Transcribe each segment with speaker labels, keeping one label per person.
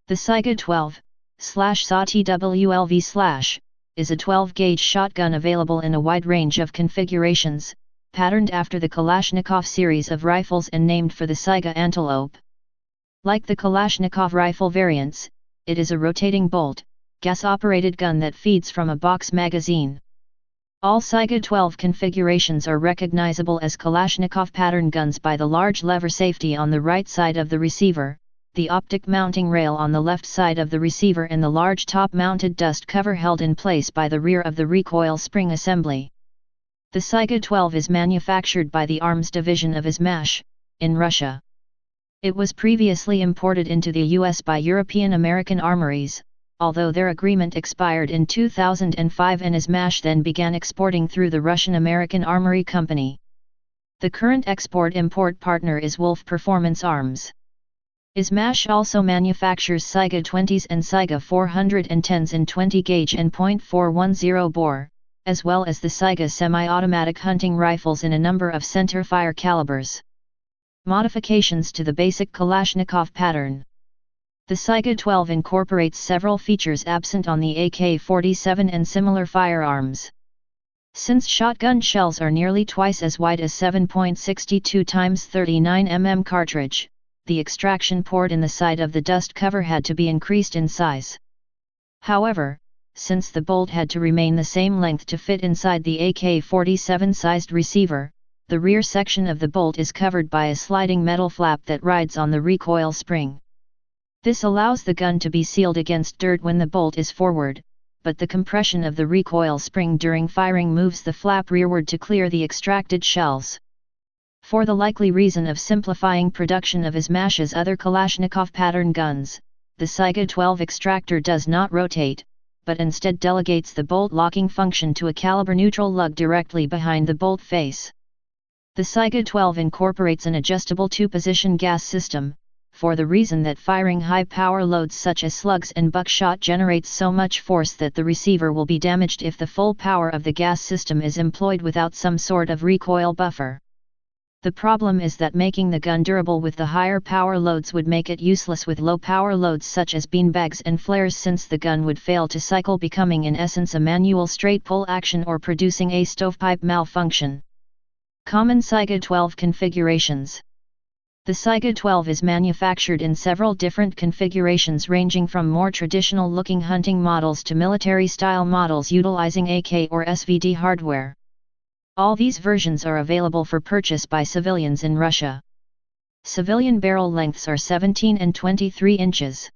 Speaker 1: The Saiga 12/SATWLV/ is a 12-gauge shotgun available in a wide range of configurations, patterned after the Kalashnikov series of rifles and named for the Saiga antelope. Like the Kalashnikov rifle variants, it is a rotating bolt, gas-operated gun that feeds from a box magazine. All Saiga 12 configurations are recognizable as Kalashnikov pattern guns by the large lever safety on the right side of the receiver, the optic mounting rail on the left side of the receiver and the large top-mounted dust cover held in place by the rear of the recoil spring assembly. The Saiga 12 is manufactured by the Arms Division of Izmash, in Russia. It was previously imported into the US by European American armories, although their agreement expired in 2005 and Izmash then began exporting through the Russian-American Armory Company. The current export-import partner is Wolf Performance Arms. Izmash also manufactures Saiga 20s and Saiga 410s in 20-gauge and .410 bore, as well as the Saiga semi-automatic hunting rifles in a number of centerfire calibers. Modifications to the basic Kalashnikov pattern. The Saiga 12 incorporates several features absent on the AK-47 and similar firearms. Since shotgun shells are nearly twice as wide as 7.62 x 39 mm cartridge, the extraction port in the side of the dust cover had to be increased in size. However, since the bolt had to remain the same length to fit inside the AK-47 sized receiver, the rear section of the bolt is covered by a sliding metal flap that rides on the recoil spring. This allows the gun to be sealed against dirt when the bolt is forward, but the compression of the recoil spring during firing moves the flap rearward to clear the extracted shells. For the likely reason of simplifying production of Izmash's other Kalashnikov pattern guns, the Saiga 12 extractor does not rotate, but instead delegates the bolt locking function to a caliber-neutral lug directly behind the bolt face. The Saiga 12 incorporates an adjustable two-position gas system, for the reason that firing high-power loads such as slugs and buckshot generates so much force that the receiver will be damaged if the full power of the gas system is employed without some sort of recoil buffer. The problem is that making the gun durable with the higher power loads would make it useless with low power loads such as beanbags and flares, since the gun would fail to cycle, becoming in essence a manual straight pull action or producing a stovepipe malfunction. Common Saiga 12 configurations. The Saiga 12 is manufactured in several different configurations ranging from more traditional-looking hunting models to military-style models utilizing AK or SVD hardware. All these versions are available for purchase by civilians in Russia. Civilian barrel lengths are 17 and 23 inches.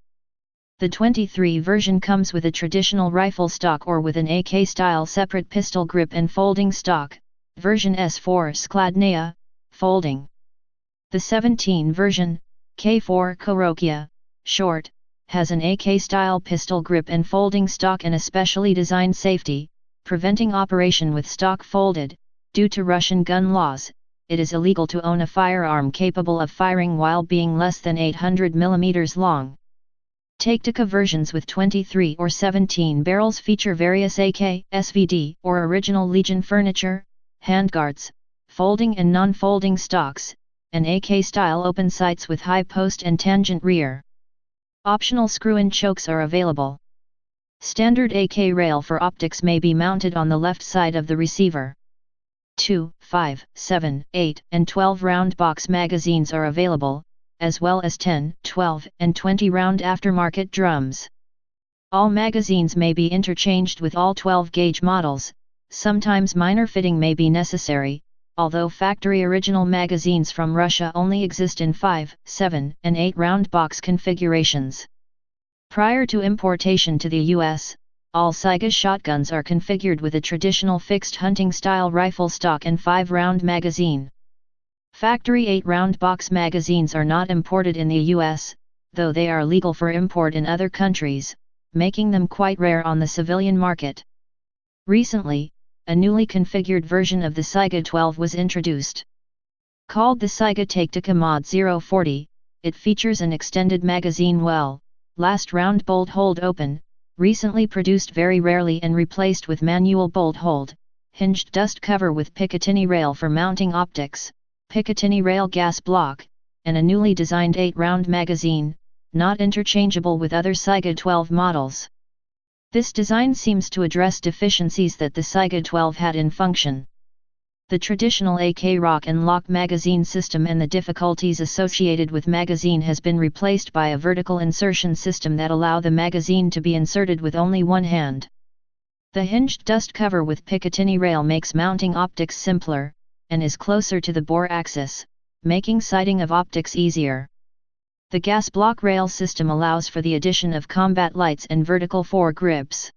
Speaker 1: The 23 version comes with a traditional rifle stock or with an AK-style separate pistol grip and folding stock, version S4 skladnaya, folding. The 17 version, K4 Korokia, short, has an AK-style pistol grip and folding stock and a specially designed safety, preventing operation with stock folded. Due to Russian gun laws, it is illegal to own a firearm capable of firing while being less than 800 mm long. Taktika versions with 23 or 17 barrels feature various AK, SVD, or original Legion furniture, handguards, folding and non-folding stocks, and AK-style open sights with high post and tangent rear. Optional screw-in chokes are available. Standard AK rail for optics may be mounted on the left side of the receiver. 2, 5, 7, 8, and 12 round box magazines are available, as well as 10, 12, and 20 round aftermarket drums. All magazines may be interchanged with all 12-gauge models. Sometimes minor fitting may be necessary, although factory original magazines from Russia only exist in 5, 7, and 8 round box configurations. Prior to importation to the US, all Saiga shotguns are configured with a traditional fixed hunting-style rifle stock and 5-round magazine. Factory 8-round box magazines are not imported in the US, though they are legal for import in other countries, making them quite rare on the civilian market. Recently, a newly configured version of the Saiga 12 was introduced. Called the Saiga Taktika Mod 040, it features an extended magazine well, last round bolt hold open, recently produced very rarely and replaced with manual bolt hold, hinged dust cover with Picatinny rail for mounting optics, Picatinny rail gas block, and a newly designed 8-round magazine, not interchangeable with other Saiga 12 models. This design seems to address deficiencies that the Saiga 12 had in function. The traditional AK rock and lock magazine system and the difficulties associated with magazine has been replaced by a vertical insertion system that allow the magazine to be inserted with only one hand. The hinged dust cover with Picatinny rail makes mounting optics simpler, and is closer to the bore axis, making sighting of optics easier. The gas block rail system allows for the addition of combat lights and vertical foregrips.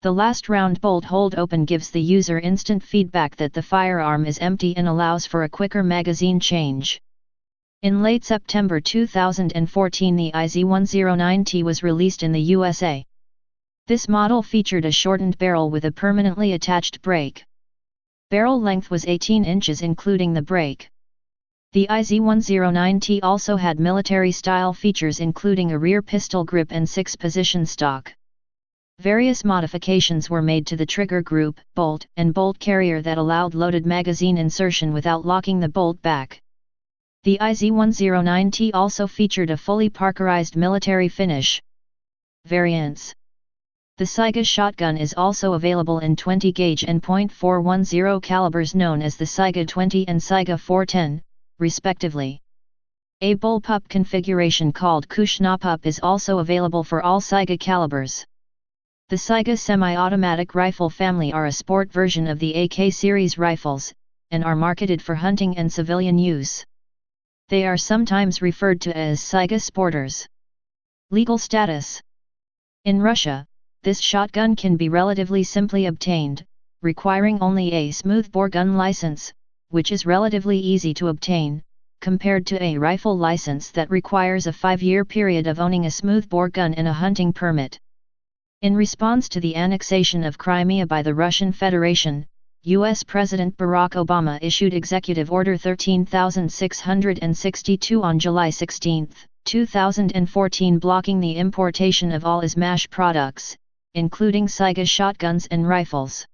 Speaker 1: The last round bolt hold open gives the user instant feedback that the firearm is empty and allows for a quicker magazine change. In late September 2014, the IZ-109T was released in the USA. This model featured a shortened barrel with a permanently attached brake. Barrel length was 18 inches including the brake. The IZ-109T also had military-style features including a rear pistol grip and 6-position stock. Various modifications were made to the trigger group, bolt, and bolt carrier that allowed loaded magazine insertion without locking the bolt back. The IZ-109T also featured a fully parkerized military finish. Variants. The Saiga shotgun is also available in 20 gauge and .410 calibers known as the Saiga 20 and Saiga 410, respectively. A bullpup configuration called Kushnapup is also available for all Saiga calibers. The Saiga semi-automatic rifle family are a sport version of the AK series rifles, and are marketed for hunting and civilian use. They are sometimes referred to as Saiga Sporters. Legal status. In Russia, this shotgun can be relatively simply obtained, requiring only a smoothbore gun license, which is relatively easy to obtain, compared to a rifle license that requires a 5-year period of owning a smoothbore gun and a hunting permit. In response to the annexation of Crimea by the Russian Federation, U.S. President Barack Obama issued Executive Order 13662 on July 16, 2014 blocking the importation of all ISMASH products, including Saiga shotguns and rifles.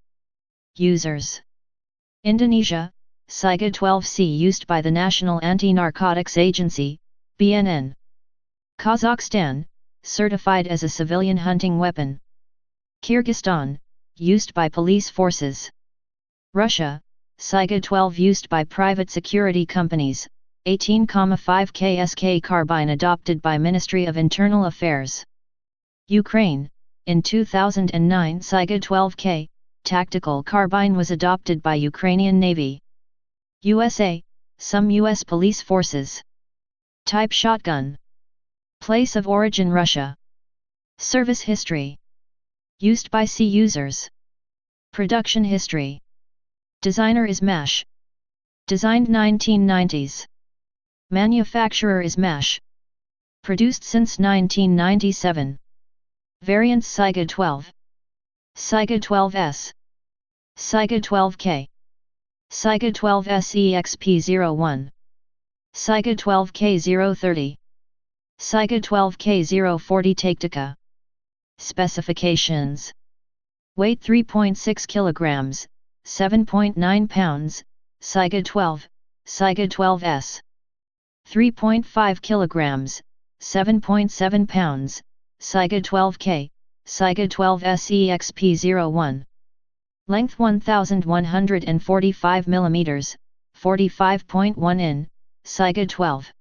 Speaker 1: Users. Indonesia, Saiga 12C used by the National Anti-Narcotics Agency, BNN. Kazakhstan, certified as a civilian hunting weapon. Kyrgyzstan, used by police forces. Russia, Saiga 12 used by private security companies, 18,5 KSK carbine adopted by Ministry of Internal Affairs. Ukraine, in 2009 Saiga 12K, tactical carbine was adopted by Ukrainian Navy. USA, some U.S. police forces. Type shotgun. Place of origin Russia. Service history. Used by C users. Production history. Designer is MASH. Designed 1990s. Manufacturer is MASH. Produced since 1997. Variants Saiga 12. Saiga 12S. Saiga 12K. Saiga 12S EXP01. Saiga 12K030. Saiga 12K040 Taktika. Specifications. Weight 3.6 kilograms, 7.9 pounds, Saiga 12, Saiga 12S. 3.5 kilograms, 7.7 pounds, Saiga 12K, Saiga 12S EXP01. Length 1145 mm, 45.1 in, Saiga 12.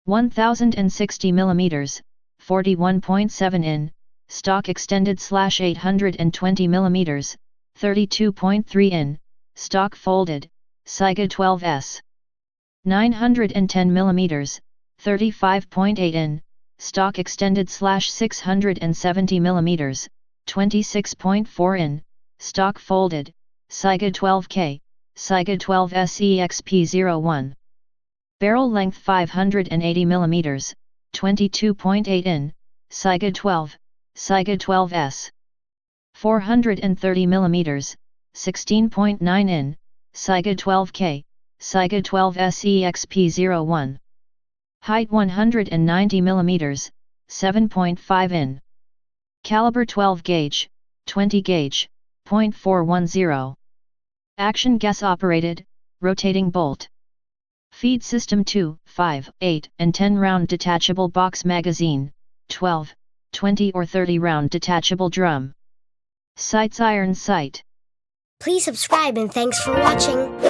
Speaker 1: 1060 mm, 41.7 in, stock extended /820 mm, 32.3 in, stock folded, Saiga 12S. 910 mm, 35.8 in, stock extended /670 mm, 26.4 in, stock folded, Saiga 12K, Saiga 12S EXP01. Barrel length 580 mm, 22.8 in, Saiga 12, Saiga 12S. 430 mm, 16.9 in, Saiga 12K, Saiga 12S EXP01. Height 190 mm, 7.5 in. Caliber 12 gauge, 20 gauge, .410. Action gas operated, rotating bolt. Feed system 2, 5, 8, and 10 round detachable box magazine, 12, 20 or 30 round detachable drum. Sights iron sight.
Speaker 2: Please subscribe and thanks for watching.